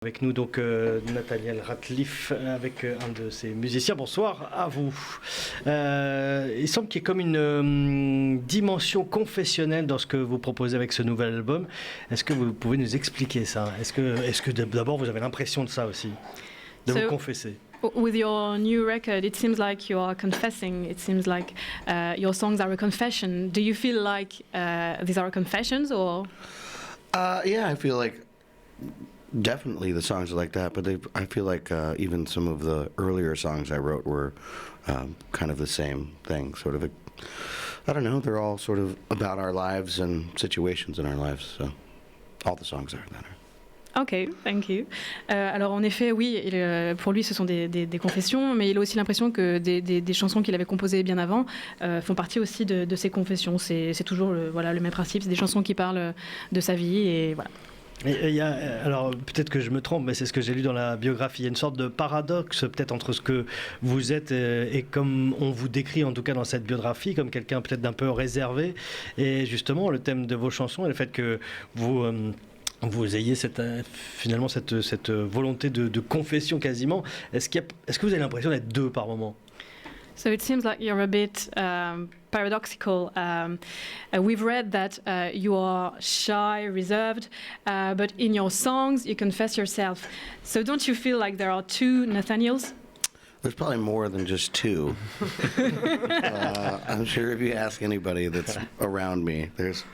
avec nous donc Nathaniel Rateliff avec un de ses musiciens. Bonsoir à vous. Il semble qu'il y ait comme une dimension confessionnelle dans ce que vous proposez avec ce nouvel album. Est-ce que vous pouvez nous expliquer ça? Est-ce que d'abord vous avez l'impression de ça aussi, de vous confesser? With your new record, it seems like you are confessing. It seems like your songs are a confession. Do you feel like these are confessions, or? Yeah, I feel like definitely the songs are like that. But I feel like even some of the earlier songs I wrote were kind of the same thing. Sort of, I don't know. They're all sort of about our lives and situations in our lives. So all the songs are that. Ok, thank you. Alors en effet, oui, pour lui ce sont des confessions, mais il a aussi l'impression que des chansons qu'il avait composées bien avant font partie aussi de ses confessions. C'est toujours le même principe, c'est des chansons qui parlent de sa vie et voilà. Et alors peut-être que je me trompe, mais c'est ce que j'ai lu dans la biographie. Il y a une sorte de paradoxe peut-être entre ce que vous êtes et comme on vous décrit en tout cas dans cette biographie, comme quelqu'un peut-être d'un peu réservé, et justement le thème de vos chansons et le fait que vous ayez finalement cette volonté de confession quasiment. Est-ce que vous avez l'impression d'être deux par moment? So it seems like you're a bit paradoxical. We've read that you are shy, reserved, but in your songs you confess yourself. So don't you feel like there are two Nathaniels? There's probably more than just two. I'm sure if you ask anybody that's around me, there's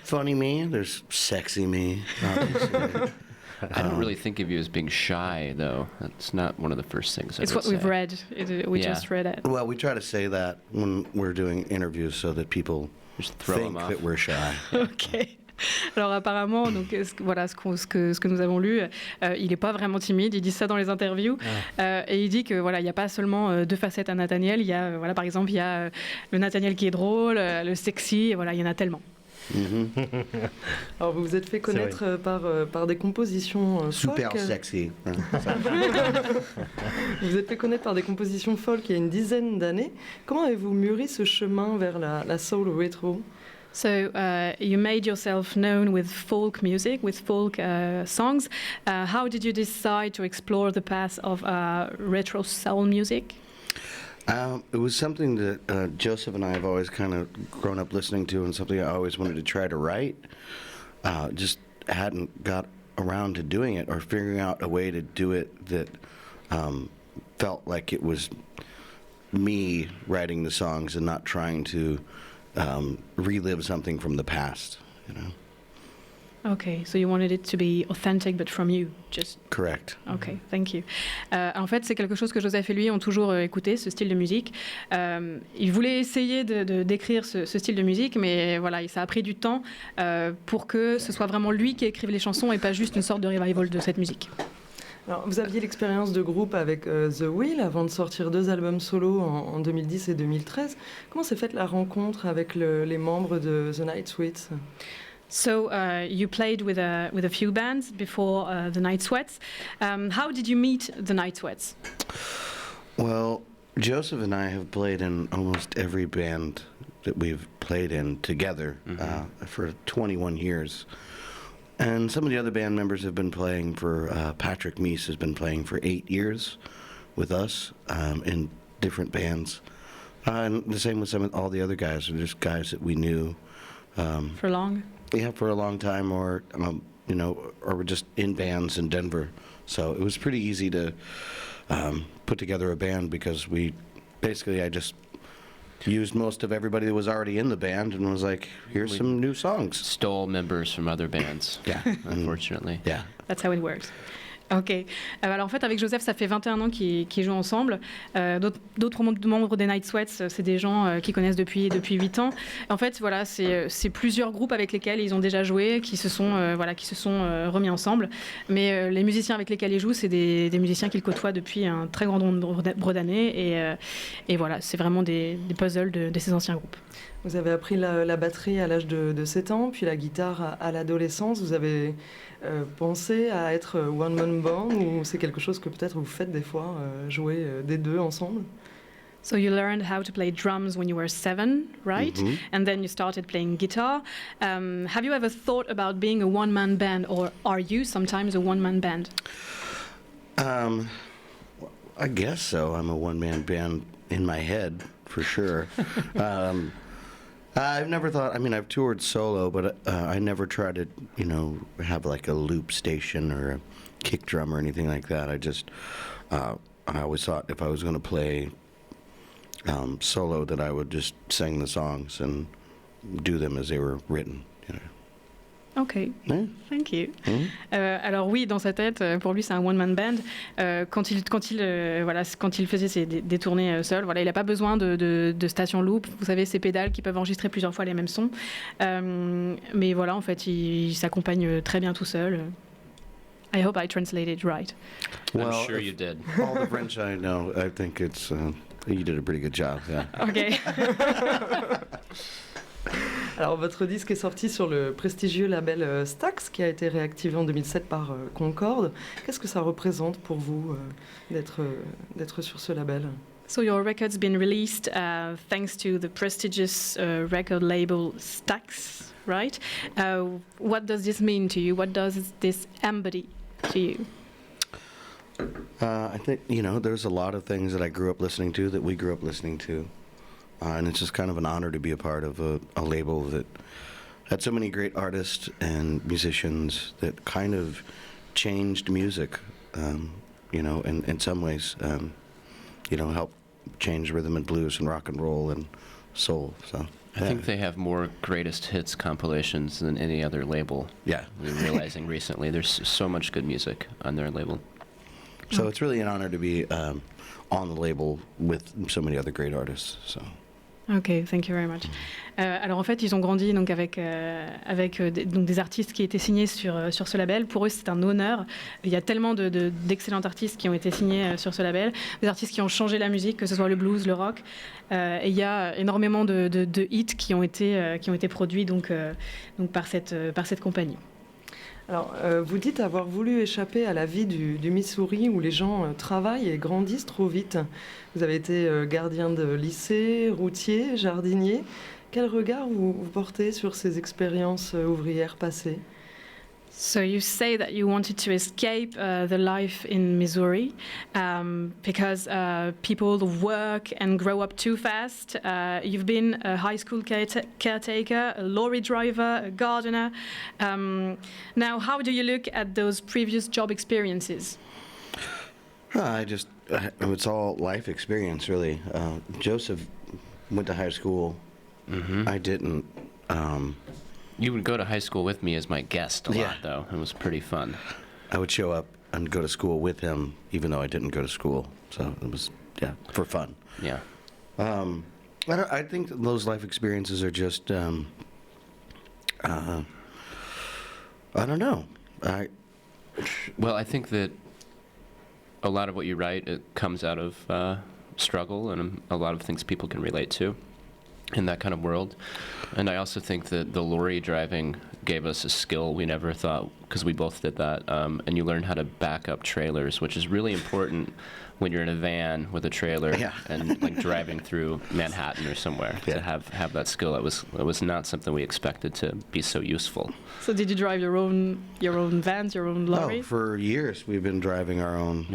funny me, there's sexy me, obviously. I don't really think of you as being shy, though. That's not one of the first things I would say. It's what we've read. We just read it. Well, we try to say that when we're doing interviews so that people think that we're shy. Ok. Alors apparemment, donc voilà ce que nous avons lu. Il n'est pas vraiment timide. Il dit ça dans les interviews et il dit que voilà, il n'y a pas seulement deux facettes à Nathaniel. Il y a par exemple, il y a le Nathaniel qui est drôle, le sexy. Et voilà, il y en a tellement. Alors vous vous êtes fait connaître par des compositions super folk. Sexy. Vous vous êtes fait connaître par des compositions folk il y a une dizaine d'années. Comment avez-vous mûri ce chemin vers la soul retro? So you made yourself known with folk music, with folk songs. How did you decide to explore the path of retro soul music? It was something that Joseph and I have always kind of grown up listening to, and something I always wanted to try to write. Just hadn't got around to doing it or figuring out a way to do it that felt like it was me writing the songs and not trying to relive something from the past, you know. Okay, so you wanted it to be authentic, but from you, just... Correct. Okay, thank you. En fait, c'est quelque chose que Joseph et lui ont toujours écouté, ce style de musique. Il voulait essayer de décrire ce style de musique, mais voilà, ça a pris du temps pour que ce soit vraiment lui qui écrive les chansons et pas juste une sorte de revival de cette musique. Alors, vous aviez l'expérience de groupe avec The Wheel avant de sortir 2 albums solo en 2010 et 2013. Comment s'est faite la rencontre avec les membres de The Night Sweats? So you played with a few bands before the Night Sweats. How did you meet the Night Sweats? Well, Joseph and I have played in almost every band that we've played in together for 21 years. And some of the other band members have been playing for, Patrick Meese has been playing for 8 years with us in different bands. And the same with all the other guys. They're just guys that we knew. For long? Yeah, for a long time, or or we're just in bands in Denver. So it was pretty easy to put together a band because I just used most of everybody that was already in the band and was like, here's some new songs. Stole members from other bands. Yeah. Unfortunately. Yeah. That's how it works. Ok. Alors en fait, avec Joseph, ça fait 21 ans qu'ils jouent ensemble. D'autres membres des Night Sweats, c'est des gens qu'ils connaissent depuis 8 ans. En fait, voilà, c'est plusieurs groupes avec lesquels ils ont déjà joué, qui se sont remis ensemble. Mais les musiciens avec lesquels ils jouent, c'est des musiciens qu'ils côtoient depuis un très grand nombre d'années. Et voilà, c'est vraiment des puzzles de ces anciens groupes. Vous avez appris la batterie à l'âge de 7 ans, puis la guitare à l'adolescence. Vous avez pensé à être one-man band, ou c'est quelque chose que peut-être vous faites des fois, jouer des deux ensemble? So you learned how to play drums when you were 7, right? Mhm. And then you started playing guitar. Have you ever thought about being a one-man band, or are you sometimes a one-man band? I guess so. I'm a one-man band in my head, for sure. I've never thought, I mean, I've toured solo, but I never tried to, have like a loop station or a kick drum or anything like that. I always thought if I was going to play solo that I would just sing the songs and do them as they were written. Ok, Yeah. thank you. Alors oui, dans sa tête, pour lui, c'est un one-man band. Quand il faisait des tournées seul, il n'a pas besoin de station loop. Vous savez, ces pédales qui peuvent enregistrer plusieurs fois les mêmes sons. Mais voilà, en fait, il s'accompagne très bien tout seul. I hope I translated right. I'm sure you did. All the French I know, I think you did a pretty good job. Yeah. Ok. Alors, votre disque est sorti sur le prestigieux label Stax, qui a été réactivé en 2007 par Concorde. Qu'est-ce que ça représente pour vous d'être sur ce label? So your record's been released thanks to the prestigious record label Stax, right? What does this mean to you? What does this embody to you? I think, there's a lot of things that I grew up listening to that we grew up listening to. And it's just kind of an honor to be a part of a label that had so many great artists and musicians that kind of changed music, in some ways, helped change rhythm and blues and rock and roll and soul. So I think they have more greatest hits compilations than any other label. Yeah. We're realizing recently there's so much good music on their label. So it's really an honor to be on the label with so many other great artists. So. Ok, thank you very much. Alors en fait, ils ont grandi donc avec donc des artistes qui étaient signés sur ce label. Pour eux, c'est un honneur. Il y a tellement d'excellents artistes qui ont été signés sur ce label, des artistes qui ont changé la musique, que ce soit le blues, le rock. Et il y a énormément de hits qui ont été produits donc par cette compagnie. Alors, vous dites avoir voulu échapper à la vie du Missouri où les gens travaillent et grandissent trop vite. Vous avez été gardien de lycée, routier, jardinier. Quel regard vous portez sur ces expériences ouvrières passées? So you say that you wanted to escape the life in Missouri because people work and grow up too fast. You've been a high school caretaker, a lorry driver, a gardener. Now, how do you look at those previous job experiences? It's all life experience, really. Joseph went to high school. Mm-hmm. I didn't. You would go to high school with me as my guest a lot, though. It was pretty fun. I would show up and go to school with him, even though I didn't go to school. So it was, for fun. Yeah. I think those life experiences are just, I don't know. Well, I think that a lot of what you write, it comes out of struggle and a lot of things people can relate to in that kind of world. And I also think that the lorry driving gave us a skill we never thought, because we both did that, and you learn how to back up trailers, which is really important when you're in a van with a trailer and like driving through Manhattan or somewhere. To have that skill, it was not something we expected to be so useful. So did you drive your own vans, your own lorries? Oh, for years we've been driving our own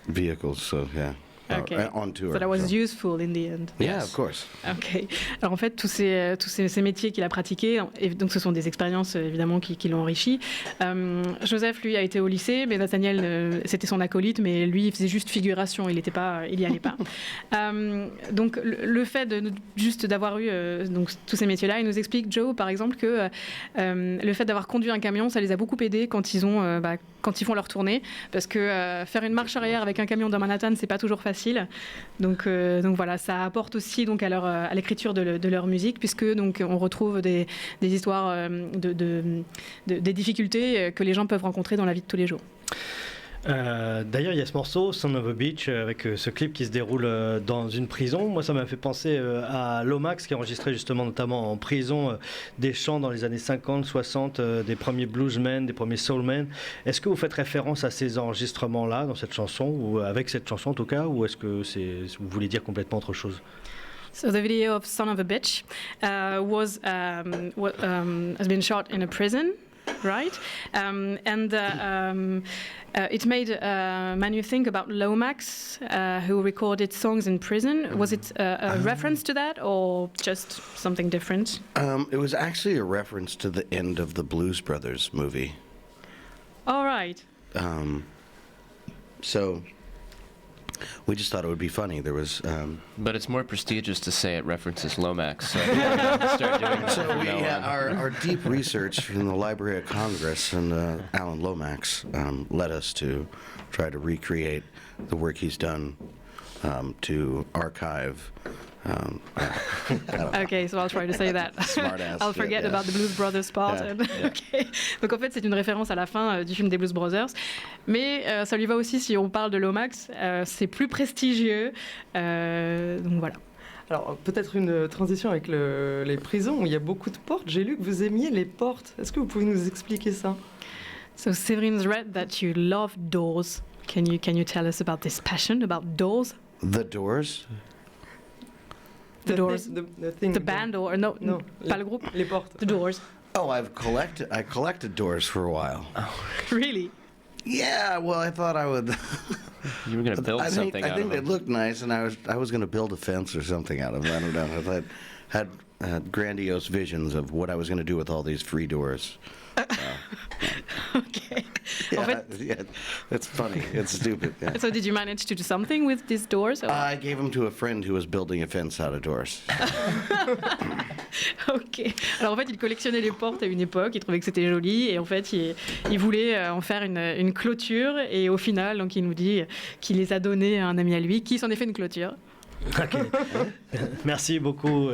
vehicles, so yeah. Okay. On tour. So that was useful in the end. Yeah, of course. Ok. Alors en fait, tous ces métiers qu'il a pratiqués, et donc ce sont des expériences évidemment qui l'ont enrichi. Joseph, lui, a été au lycée, mais Nathaniel, c'était son acolyte, mais lui, il faisait juste figuration, il y allait pas. Donc le fait d'avoir eu donc tous ces métiers-là, il nous explique, Joe, par exemple, que le fait d'avoir conduit un camion, ça les a beaucoup aidés quand ils font leur tournée, parce que faire une marche arrière avec un camion dans Manhattan, c'est pas toujours facile. Donc voilà, ça apporte aussi donc à l'écriture de leur musique, puisque donc on retrouve des histoires des difficultés que les gens peuvent rencontrer dans la vie de tous les jours. D'ailleurs, il y a ce morceau, Son of a Beach, avec ce clip qui se déroule dans une prison. Moi, ça m'a fait penser à Lomax, qui a enregistré justement, notamment en prison, des chants dans les années 50, 60, des premiers bluesmen, des premiers soulmen. Est-ce que vous faites référence à ces enregistrements-là, dans cette chanson, ou avec cette chanson en tout cas, ou est-ce que vous voulez dire complètement autre chose? So the video of Son of a Bitch has been shot in a prison, right? It made Manu think about Lomax, who recorded songs in prison. Was it a reference to that, or just something different? It was actually a reference to the end of the Blues Brothers movie. All right. So we just thought it would be funny. There was, But it's more prestigious to say it references Lomax. So start doing that so from now on. our deep research from the Library of Congress and Alan Lomax led us to try to recreate the work he's done to archive. Okay, so I'll try to say that. Smart ass. I'll forget about the Blues Brothers part. Yeah. Okay. Donc en fait, c'est une référence à la fin du film des Blues Brothers. Mais ça lui va aussi si on parle de Lomax. C'est plus prestigieux. Donc voilà. Alors, peut-être une transition avec les prisons où il y a beaucoup de portes. J'ai lu que vous aimiez les portes. Est-ce que vous pouvez nous expliquer ça? So Severine's read that you love doors. Can you tell us about this passion about doors? The Doors. The Doors. The Band or no, pas le groupe. Les portes. The Doors. Oh, I collected doors for a while. Really? Yeah, well, I thought I would. You were going to build something out I think of they them. looked nice, and I was going to build a fence or something out of them. I don't know. I had grandiose visions of what I was going to do with all these free doors. Okay. Yeah, En fait, yeah, it's funny. It's stupid. Yeah. so did you manage to do something with these doors? Or? I gave them to a friend who was building a fence out of doors. Ok. Alors en fait, il collectionnait les portes à une époque, il trouvait que c'était joli et en fait, il voulait en faire une clôture et au final, donc il nous dit qu'il les a donnés à un ami à lui qui s'en est fait une clôture. Ok. Merci beaucoup.